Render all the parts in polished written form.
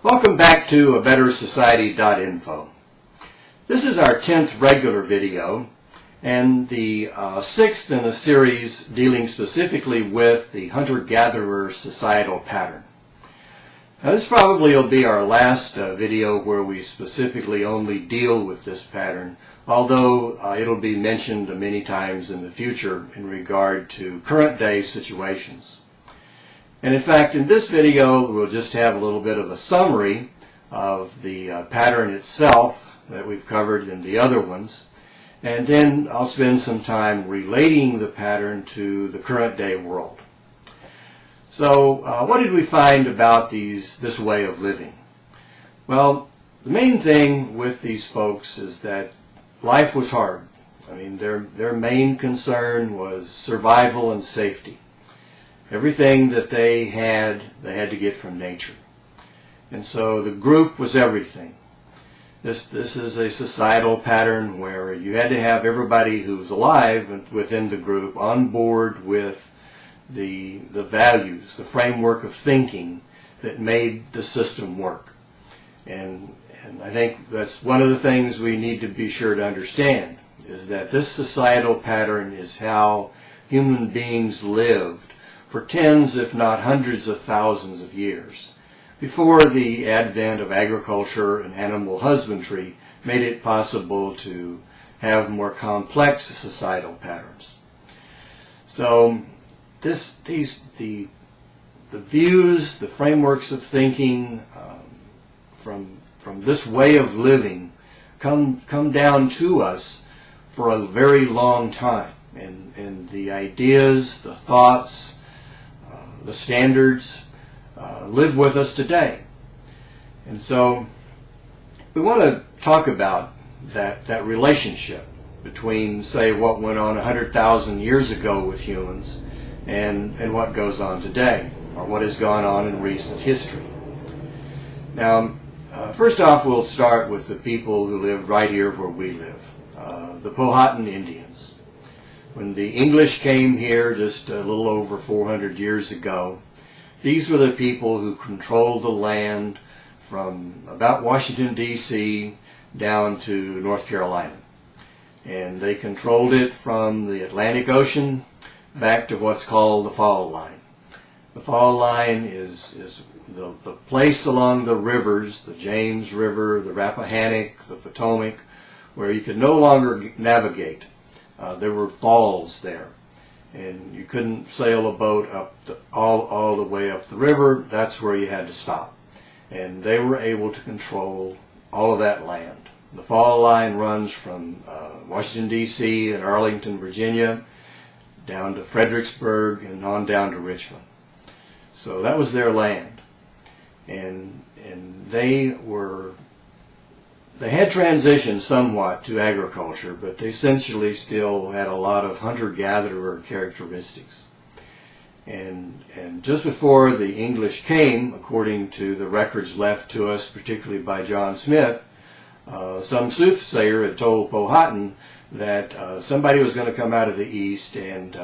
Welcome back to abettersociety.info. This is our 10th regular video and the 6th in a series dealing specifically with the hunter-gatherer societal pattern. Now this probably will be our last video where we specifically only deal with this pattern, although it'll be mentioned many times in the future in regard to current day situations. And in fact, in this video, we'll just have a little bit of a summary of the pattern itself that we've covered in the other ones. And then I'll spend some time relating the pattern to the current day world. So what did we find about this way of living? Well, the main thing with these folks is that life was hard. I mean, their main concern was survival and safety. Everything that they had to get from nature. And so the group was everything. This is a societal pattern where you had to have everybody who's alive within the group on board with the values, the framework of thinking that made the system work. And I think that's one of the things we need to be sure to understand, is that this societal pattern is how human beings lived for tens, if not hundreds of thousands of years, before the advent of agriculture and animal husbandry made it possible to have more complex societal patterns. So the views, the frameworks of thinking from this way of living come down to us for a very long time, and the ideas, the thoughts, the standards live with us today. And so we want to talk about that relationship between, say, what went on 100,000 years ago with humans and what goes on today, or what has gone on in recent history. Now, first off, we'll start with the people who lived right here where we live, the Powhatan Indians. When the English came here just a little over 400 years ago, these were the people who controlled the land from about Washington, D.C. down to North Carolina. And they controlled it from the Atlantic Ocean back to what's called the Fall Line. The Fall Line is the place along the rivers, the James River, the Rappahannock, the Potomac, where you could no longer navigate. There were falls there, and you couldn't sail a boat up all the way up the river. That's where you had to stop. And they were able to control all of that land. The Fall Line runs from Washington, D.C. and Arlington, Virginia, down to Fredericksburg and on down to Richmond. So that was their land. And they had transitioned somewhat to agriculture, but they essentially still had a lot of hunter-gatherer characteristics. And just before the English came, according to the records left to us, particularly by John Smith, some soothsayer had told Powhatan that somebody was going to come out of the east and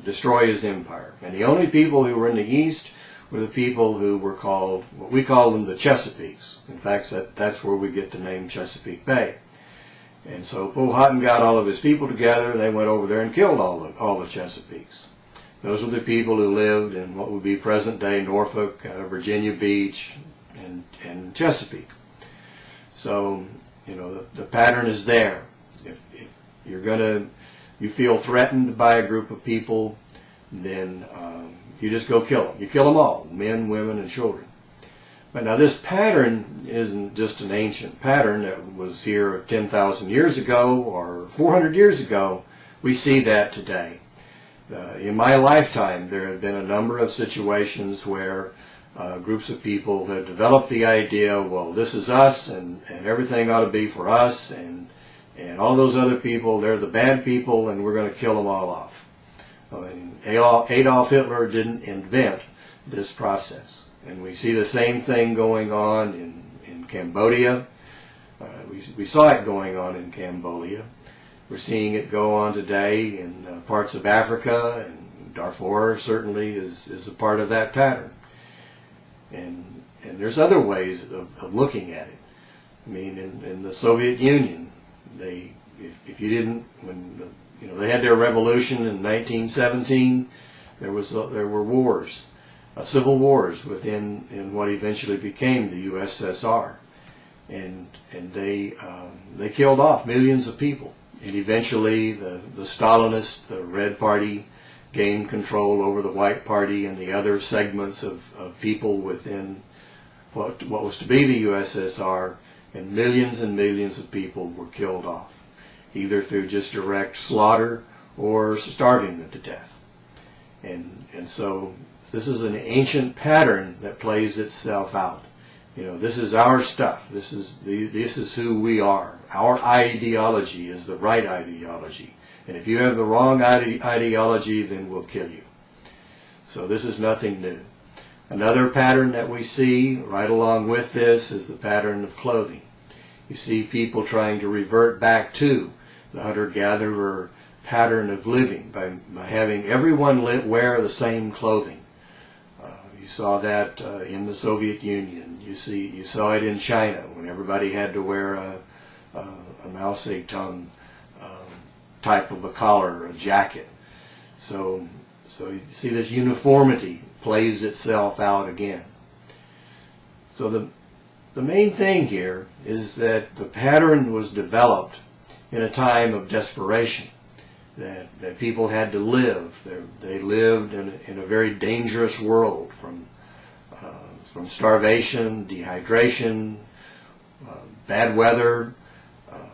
destroy his empire. And the only people who were in the east were the people who were called, what we call them, the Chesapeakes. In fact, that's where we get the name Chesapeake Bay. And so Powhatan got all of his people together, and they went over there and killed all the Chesapeakes. Those are the people who lived in what would be present-day Norfolk, Virginia Beach, and Chesapeake. So, you know, the pattern is there. If you feel threatened by a group of people, then you just go kill them. You kill them all, men, women, and children. But now this pattern isn't just an ancient pattern that was here 10,000 years ago or 400 years ago. We see that today. In my lifetime, there have been a number of situations where groups of people have developed the idea, well, this is us, and everything ought to be for us, and all those other people, they're the bad people, and we're going to kill them all off. Adolf Hitler didn't invent this process. And we see the same thing going on in Cambodia. We saw it going on in Cambodia. We're seeing it go on today in parts of Africa, and Darfur certainly is a part of that pattern. And and there's other ways of looking at it. I mean, in the Soviet Union, if you didn't, when they had their revolution in 1917, there were wars, civil wars in what eventually became the USSR, and they killed off millions of people, and eventually the Stalinists, the Red Party, gained control over the White Party and the other segments of people within what was to be the USSR, and millions of people were killed off, either through just direct slaughter or starving them to death. And so this is an ancient pattern that plays itself out. This is our stuff. This is who we are. Our ideology is the right ideology. And if you have the wrong ideology, then we'll kill you. So this is nothing new. Another pattern that we see right along with this is the pattern of clothing. You see people trying to revert back to the hunter-gatherer pattern of living by having everyone wear the same clothing. You saw that in the Soviet Union. You saw it in China when everybody had to wear a Mao Zedong type of a collar or a jacket. So you see this uniformity plays itself out again. So the main thing here is that the pattern was developed in a time of desperation, that people had to live. They lived in a very dangerous world, from starvation, dehydration, bad weather,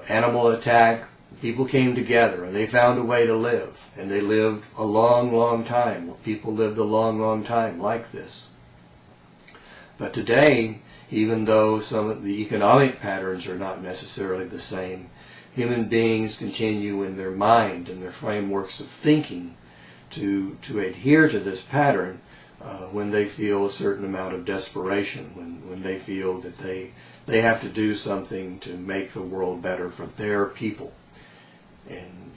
animal attack. People came together and they found a way to live, and they lived a long time. People lived a long time like this. But today, even though some of the economic patterns are not necessarily the same, human beings continue in their mind and their frameworks of thinking to adhere to this pattern when they feel a certain amount of desperation, when they feel that they have to do something to make the world better for their people.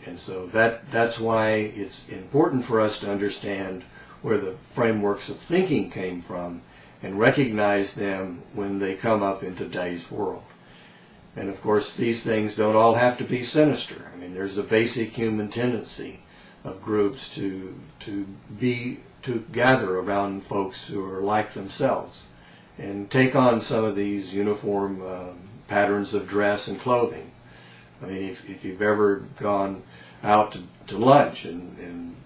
And so that's why it's important for us to understand where the frameworks of thinking came from and recognize them when they come up in today's world. And of course, these things don't all have to be sinister. I mean, there's a basic human tendency of groups to gather around folks who are like themselves and take on some of these uniform patterns of dress and clothing. I mean, if you've ever gone out to lunch and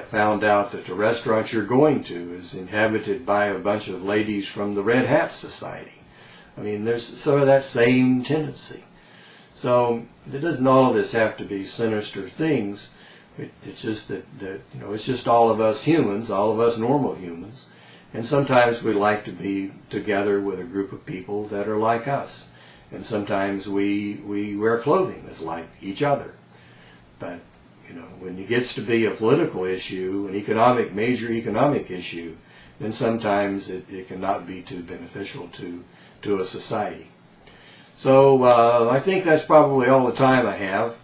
found out that the restaurant you're going to is inhabited by a bunch of ladies from the Red Hat Society, I mean, there's sort of that same tendency. So it doesn't all of this have to be sinister things. It's just that it's just all of us humans, all of us normal humans, and sometimes we like to be together with a group of people that are like us. And sometimes we wear clothing that's like each other. But, when it gets to be a political issue, an major economic issue, then sometimes it cannot be too beneficial to a society. So I think that's probably all the time I have.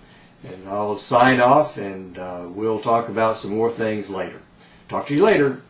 And I'll sign off, and we'll talk about some more things later. Talk to you later.